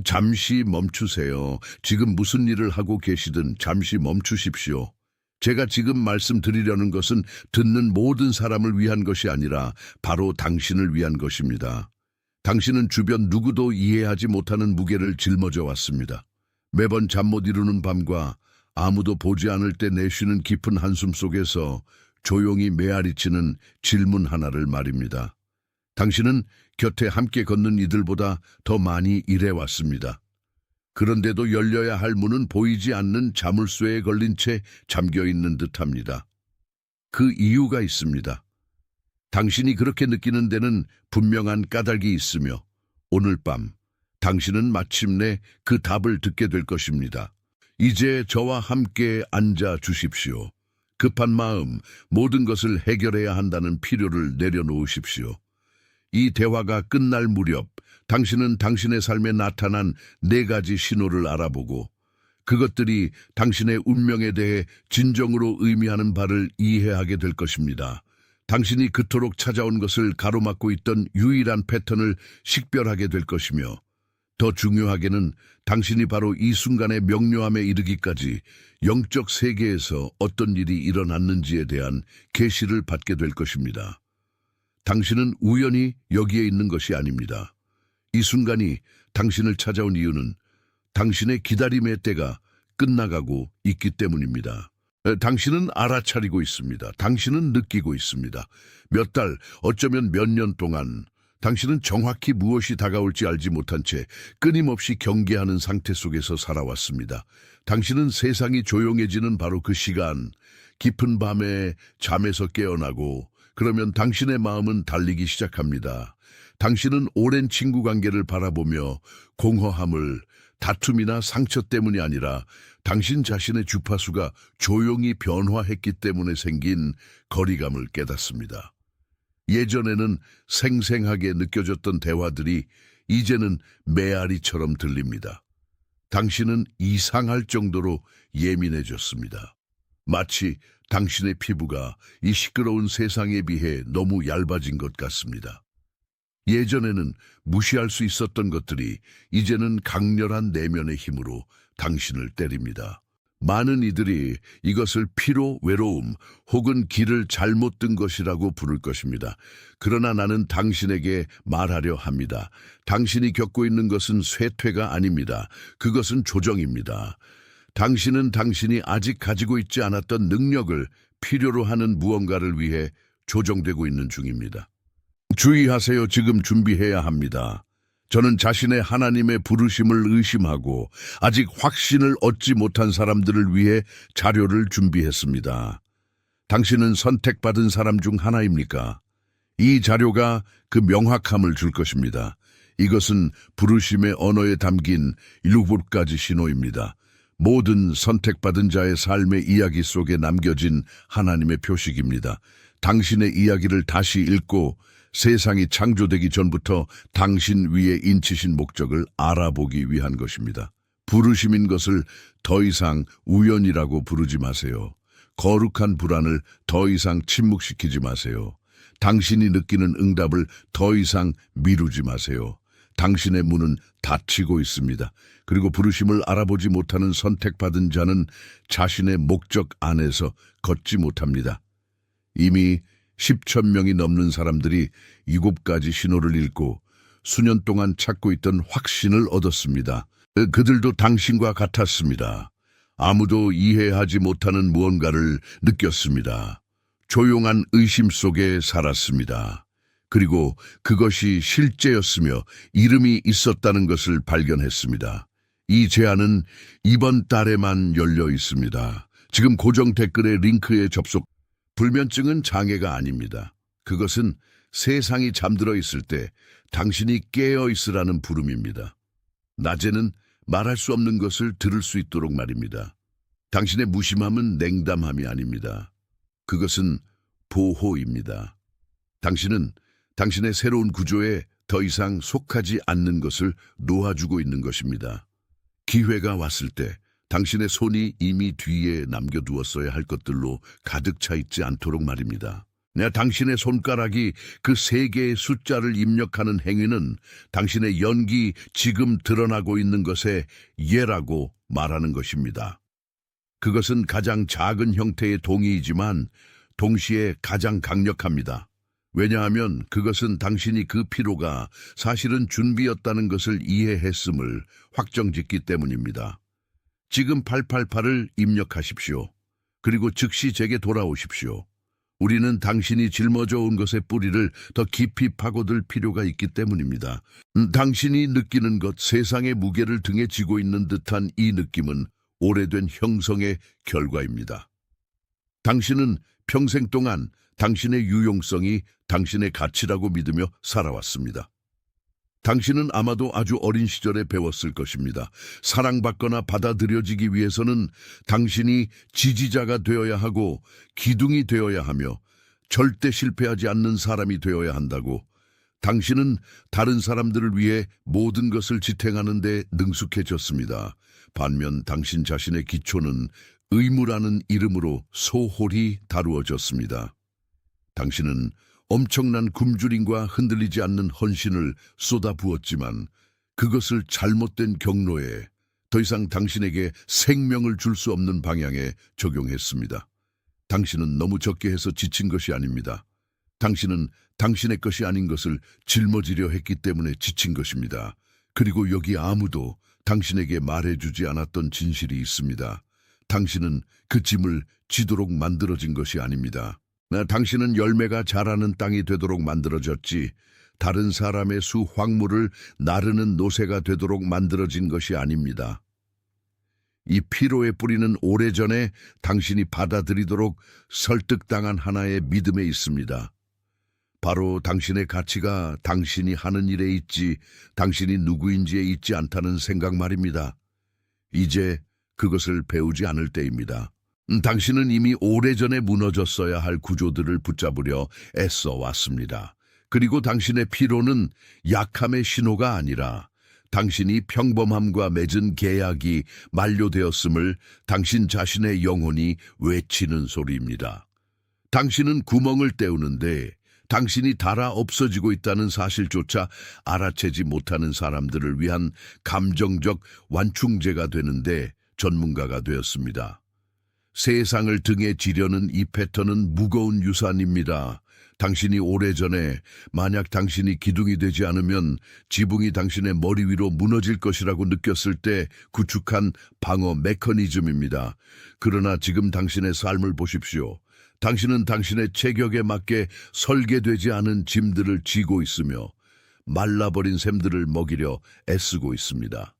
잠시 멈추세요. 지금 무슨 일을 하고 계시든 잠시 멈추십시오. 제가 지금 말씀드리려는 것은 듣는 모든 사람을 위한 것이 아니라 바로 당신을 위한 것입니다. 당신은 주변 누구도 이해하지 못하는 무게를 짊어져 왔습니다. 매번 잠 못 이루는 밤과 아무도 보지 않을 때 내쉬는 깊은 한숨 속에서 조용히 메아리치는 질문 하나를 말입니다. 당신은 곁에 함께 걷는 이들보다 더 많이 일해왔습니다. 그런데도 열려야 할 문은 보이지 않는 자물쇠에 걸린 채 잠겨있는 듯합니다. 그 이유가 있습니다. 당신이 그렇게 느끼는 데는 분명한 까닭이 있으며 오늘 밤 당신은 마침내 그 답을 듣게 될 것입니다. 이제 저와 함께 앉아 주십시오. 급한 마음, 모든 것을 해결해야 한다는 필요를 내려놓으십시오. 이 대화가 끝날 무렵 당신은 당신의 삶에 나타난 4가지 신호를 알아보고 그것들이 당신의 운명에 대해 진정으로 의미하는 바를 이해하게 될 것입니다. 당신이 그토록 찾아온 것을 가로막고 있던 유일한 패턴을 식별하게 될 것이며 더 중요하게는 당신이 바로 이 순간의 명료함에 이르기까지 영적 세계에서 어떤 일이 일어났는지에 대한 계시를 받게 될 것입니다. 당신은 우연히 여기에 있는 것이 아닙니다. 이 순간이 당신을 찾아온 이유는 당신의 기다림의 때가 끝나가고 있기 때문입니다. 당신은 알아차리고 있습니다. 당신은 느끼고 있습니다. 몇 달, 어쩌면 몇 년 동안 당신은 정확히 무엇이 다가올지 알지 못한 채 끊임없이 경계하는 상태 속에서 살아왔습니다. 당신은 세상이 조용해지는 바로 그 시간, 깊은 밤에 잠에서 깨어나고 그러면 당신의 마음은 달리기 시작합니다. 당신은 오랜 친구 관계를 바라보며 공허함을 다툼이나 상처 때문이 아니라 당신 자신의 주파수가 조용히 변화했기 때문에 생긴 거리감을 깨닫습니다. 예전에는 생생하게 느껴졌던 대화들이 이제는 메아리처럼 들립니다. 당신은 이상할 정도로 예민해졌습니다. 마치 당신의 피부가 이 시끄러운 세상에 비해 너무 얇아진 것 같습니다. 예전에는 무시할 수 있었던 것들이 이제는 강렬한 내면의 힘으로 당신을 때립니다. 많은 이들이 이것을 피로, 외로움 혹은 길을 잘못 든 것이라고 부를 것입니다. 그러나 나는 당신에게 말하려 합니다. 당신이 겪고 있는 것은 쇠퇴가 아닙니다. 그것은 조정입니다. 당신은 당신이 아직 가지고 있지 않았던 능력을 필요로 하는 무언가를 위해 조정되고 있는 중입니다. 주의하세요. 지금 준비해야 합니다. 저는 자신의 하나님의 부르심을 의심하고 아직 확신을 얻지 못한 사람들을 위해 자료를 준비했습니다. 당신은 선택받은 사람 중 하나입니까? 이 자료가 그 명확함을 줄 것입니다. 이것은 부르심의 언어에 담긴 7가지 신호입니다. 모든 선택받은 자의 삶의 이야기 속에 남겨진 하나님의 표식입니다. 당신의 이야기를 다시 읽고 세상이 창조되기 전부터 당신 위에 인치신 목적을 알아보기 위한 것입니다. 부르심인 것을 더 이상 우연이라고 부르지 마세요. 거룩한 불안을 더 이상 침묵시키지 마세요. 당신이 느끼는 응답을 더 이상 미루지 마세요. 당신의 문은 닫히고 있습니다. 그리고 부르심을 알아보지 못하는 선택받은 자는 자신의 목적 안에서 걷지 못합니다. 이미 10,000명이 넘는 사람들이 7가지 신호를 읽고 수년 동안 찾고 있던 확신을 얻었습니다. 그들도 당신과 같았습니다. 아무도 이해하지 못하는 무언가를 느꼈습니다. 조용한 의심 속에 살았습니다. 그리고 그것이 실제였으며 이름이 있었다는 것을 발견했습니다. 이 제안은 이번 달에만 열려 있습니다. 지금 고정 댓글의 링크에 접속. 불면증은 장애가 아닙니다. 그것은 세상이 잠들어 있을 때 당신이 깨어 있으라는 부름입니다. 낮에는 말할 수 없는 것을 들을 수 있도록 말입니다. 당신의 무심함은 냉담함이 아닙니다. 그것은 보호입니다. 당신은 당신의 새로운 구조에 더 이상 속하지 않는 것을 놓아주고 있는 것입니다. 기회가 왔을 때 당신의 손이 이미 뒤에 남겨두었어야 할 것들로 가득 차 있지 않도록 말입니다. 당신의 손가락이 그 세 개의 숫자를 입력하는 행위는 당신의 연기 지금 드러나고 있는 것의 예라고 말하는 것입니다. 그것은 가장 작은 형태의 동의이지만 동시에 가장 강력합니다. 왜냐하면 그것은 당신이 그 피로가 사실은 준비였다는 것을 이해했음을 확정짓기 때문입니다. 지금 888을 입력하십시오. 그리고 즉시 제게 돌아오십시오. 우리는 당신이 짊어져 온 것의 뿌리를 더 깊이 파고들 필요가 있기 때문입니다. 당신이 느끼는 것, 세상의 무게를 등에 지고 있는 듯한 이 느낌은 오래된 형성의 결과입니다. 당신은 평생 동안 당신의 유용성이 당신의 가치라고 믿으며 살아왔습니다. 당신은 아마도 아주 어린 시절에 배웠을 것입니다. 사랑받거나 받아들여지기 위해서는 당신이 지지자가 되어야 하고 기둥이 되어야 하며 절대 실패하지 않는 사람이 되어야 한다고. 당신은 다른 사람들을 위해 모든 것을 지탱하는 데 능숙해졌습니다. 반면 당신 자신의 기초는 의무라는 이름으로 소홀히 다루어졌습니다. 당신은 엄청난 굶주림과 흔들리지 않는 헌신을 쏟아부었지만 그것을 잘못된 경로에 더 이상 당신에게 생명을 줄 수 없는 방향에 적용했습니다. 당신은 너무 적게 해서 지친 것이 아닙니다. 당신은 당신의 것이 아닌 것을 짊어지려 했기 때문에 지친 것입니다. 그리고 여기 아무도 당신에게 말해주지 않았던 진실이 있습니다. 당신은 그 짐을 지도록 만들어진 것이 아닙니다. 당신은 열매가 자라는 땅이 되도록 만들어졌지 다른 사람의 수 황물을 나르는 노새가 되도록 만들어진 것이 아닙니다. 이 피로의 뿌리는 오래전에 당신이 받아들이도록 설득당한 하나의 믿음에 있습니다. 바로 당신의 가치가 당신이 하는 일에 있지 당신이 누구인지에 있지 않다는 생각 말입니다. 이제 그것을 배우지 않을 때입니다. 당신은 이미 오래전에 무너졌어야 할 구조들을 붙잡으려 애써 왔습니다. 그리고 당신의 피로는 약함의 신호가 아니라 당신이 평범함과 맺은 계약이 만료되었음을 당신 자신의 영혼이 외치는 소리입니다. 당신은 구멍을 때우는데 당신이 닳아 없어지고 있다는 사실조차 알아채지 못하는 사람들을 위한 감정적 완충제가 되는데 전문가가 되었습니다. 세상을 등에 지려는 이 패턴은 무거운 유산입니다. 당신이 오래전에 만약 당신이 기둥이 되지 않으면 지붕이 당신의 머리 위로 무너질 것이라고 느꼈을 때 구축한 방어 메커니즘입니다. 그러나 지금 당신의 삶을 보십시오. 당신은 당신의 체격에 맞게 설계되지 않은 짐들을 지고 있으며 말라버린 샘들을 먹이려 애쓰고 있습니다.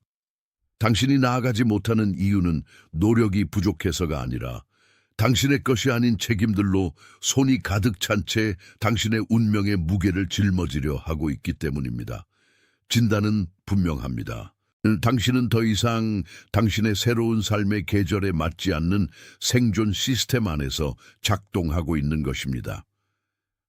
당신이 나아가지 못하는 이유는 노력이 부족해서가 아니라 당신의 것이 아닌 책임들로 손이 가득 찬 채 당신의 운명의 무게를 짊어지려 하고 있기 때문입니다. 진단은 분명합니다. 당신은 더 이상 당신의 새로운 삶의 계절에 맞지 않는 생존 시스템 안에서 작동하고 있는 것입니다.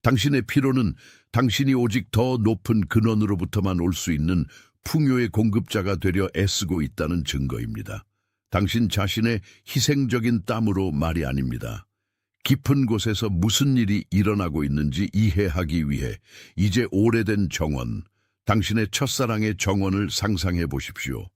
당신의 피로는 당신이 오직 더 높은 근원으로부터만 올 수 있는 풍요의 공급자가 되려 애쓰고 있다는 증거입니다. 당신 자신의 희생적인 땀으로 말이 아닙니다. 깊은 곳에서 무슨 일이 일어나고 있는지 이해하기 위해 이제 오래된 정원, 당신의 첫사랑의 정원을 상상해 보십시오.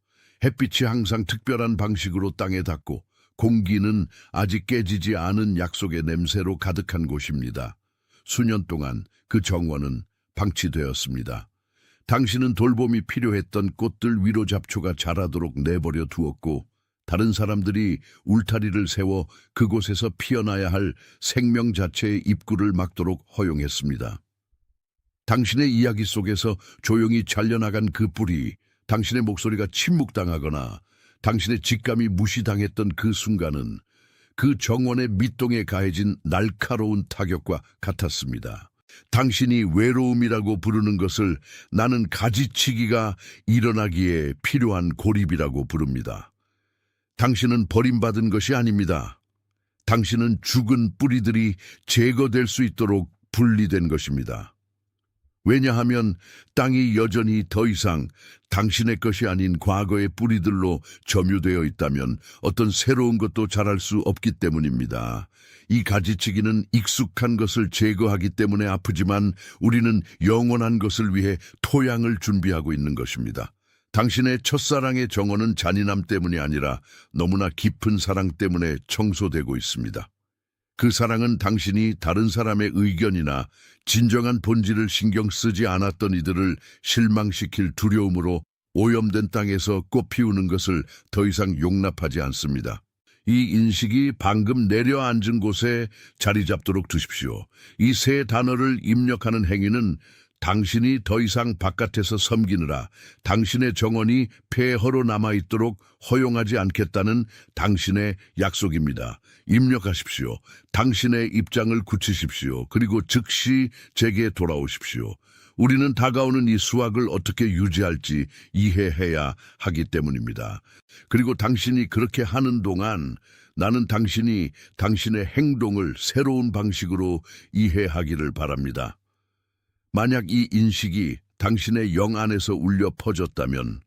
햇빛이 항상 특별한 방식으로 땅에 닿고 공기는 아직 깨지지 않은 약속의 냄새로 가득한 곳입니다. 수년 동안 그 정원은 방치되었습니다. 당신은 돌봄이 필요했던 꽃들 위로 잡초가 자라도록 내버려 두었고 다른 사람들이 울타리를 세워 그곳에서 피어나야 할 생명 자체의 입구를 막도록 허용했습니다. 당신의 이야기 속에서 조용히 잘려나간 그 뿌리, 당신의 목소리가 침묵당하거나 당신의 직감이 무시당했던 그 순간은 그 정원의 밑동에 가해진 날카로운 타격과 같았습니다. 당신이 외로움이라고 부르는 것을 나는 가지치기가 일어나기에 필요한 고립이라고 부릅니다. 당신은 버림받은 것이 아닙니다. 당신은 죽은 뿌리들이 제거될 수 있도록 분리된 것입니다. 왜냐하면 땅이 여전히 더 이상 당신의 것이 아닌 과거의 뿌리들로 점유되어 있다면 어떤 새로운 것도 자랄 수 없기 때문입니다. 이 가지치기는 익숙한 것을 제거하기 때문에 아프지만 우리는 영원한 것을 위해 토양을 준비하고 있는 것입니다. 당신의 첫사랑의 정원은 잔인함 때문이 아니라 너무나 깊은 사랑 때문에 청소되고 있습니다. 그 사랑은 당신이 다른 사람의 의견이나 진정한 본질을 신경 쓰지 않았던 이들을 실망시킬 두려움으로 오염된 땅에서 꽃 피우는 것을 더 이상 용납하지 않습니다. 이 인식이 방금 내려앉은 곳에 자리 잡도록 두십시오. 이 세 단어를 입력하는 행위는 당신이 더 이상 바깥에서 섬기느라 당신의 정원이 폐허로 남아있도록 허용하지 않겠다는 당신의 약속입니다. 입력하십시오. 당신의 입장을 굳히십시오. 그리고 즉시 제게 돌아오십시오. 우리는 다가오는 이 수확을 어떻게 유지할지 이해해야 하기 때문입니다. 그리고 당신이 그렇게 하는 동안 나는 당신이 당신의 행동을 새로운 방식으로 이해하기를 바랍니다. 만약 이 인식이 당신의 영 안에서 울려 퍼졌다면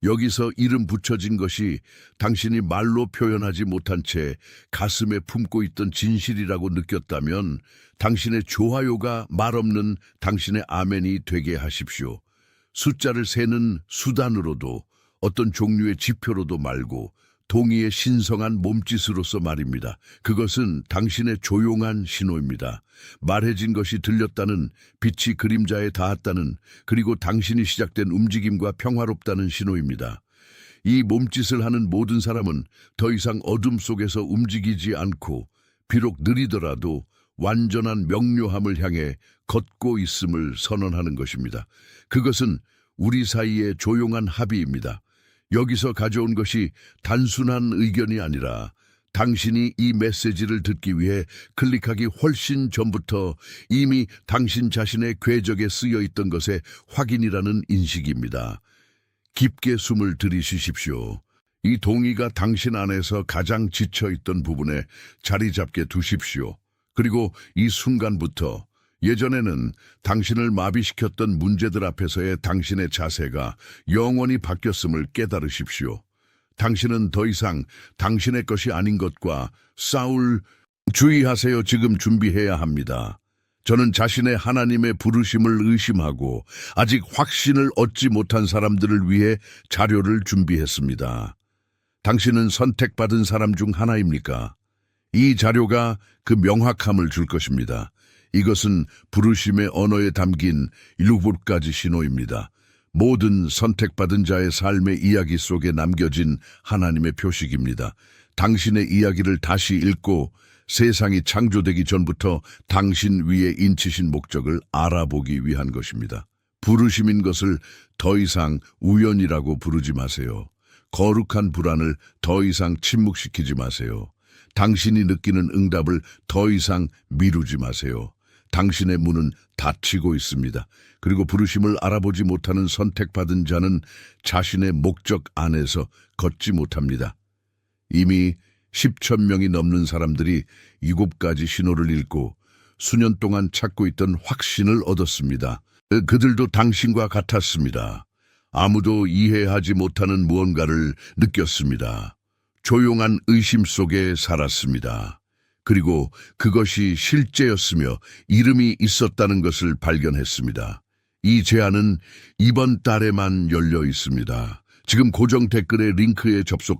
여기서 이름 붙여진 것이 당신이 말로 표현하지 못한 채 가슴에 품고 있던 진실이라고 느꼈다면 당신의 좋아요가 말없는 당신의 아멘이 되게 하십시오. 숫자를 세는 수단으로도 어떤 종류의 지표로도 말고 동의의 신성한 몸짓으로서 말입니다. 그것은 당신의 조용한 신호입니다. 말해진 것이 들렸다는, 빛이 그림자에 닿았다는, 그리고 당신이 시작된 움직임과 평화롭다는 신호입니다. 이 몸짓을 하는 모든 사람은 더 이상 어둠 속에서 움직이지 않고 비록 느리더라도 완전한 명료함을 향해 걷고 있음을 선언하는 것입니다. 그것은 우리 사이의 조용한 합의입니다. 여기서 가져온 것이 단순한 의견이 아니라 당신이 이 메시지를 듣기 위해 클릭하기 훨씬 전부터 이미 당신 자신의 궤적에 쓰여 있던 것의 확인이라는 인식입니다. 깊게 숨을 들이쉬십시오. 이 동의가 당신 안에서 가장 지쳐있던 부분에 자리 잡게 두십시오. 그리고 이 순간부터 예전에는 당신을 마비시켰던 문제들 앞에서의 당신의 자세가 영원히 바뀌었음을 깨달으십시오. 당신은 더 이상 당신의 것이 아닌 것과 싸울 주의하세요. 지금 준비해야 합니다. 저는 자신의 하나님의 부르심을 의심하고 아직 확신을 얻지 못한 사람들을 위해 자료를 준비했습니다. 당신은 선택받은 사람 중 하나입니까? 이 자료가 그 명확함을 줄 것입니다. 이것은 부르심의 언어에 담긴 7가지 신호입니다. 모든 선택받은 자의 삶의 이야기 속에 남겨진 하나님의 표식입니다. 당신의 이야기를 다시 읽고 세상이 창조되기 전부터 당신 위에 인치신 목적을 알아보기 위한 것입니다. 부르심인 것을 더 이상 우연이라고 부르지 마세요. 거룩한 불안을 더 이상 침묵시키지 마세요. 당신이 느끼는 응답을 더 이상 미루지 마세요. 당신의 문은 닫히고 있습니다. 그리고 부르심을 알아보지 못하는 선택받은 자는 자신의 목적 안에서 걷지 못합니다. 이미 10,000명이 넘는 사람들이 7가지 신호를 읽고 수년 동안 찾고 있던 확신을 얻었습니다. 그들도 당신과 같았습니다. 아무도 이해하지 못하는 무언가를 느꼈습니다. 조용한 의심 속에 살았습니다. 그리고 그것이 실제였으며 이름이 있었다는 것을 발견했습니다. 이 제안은 이번 달에만 열려 있습니다. 지금 고정 댓글의 링크에 접속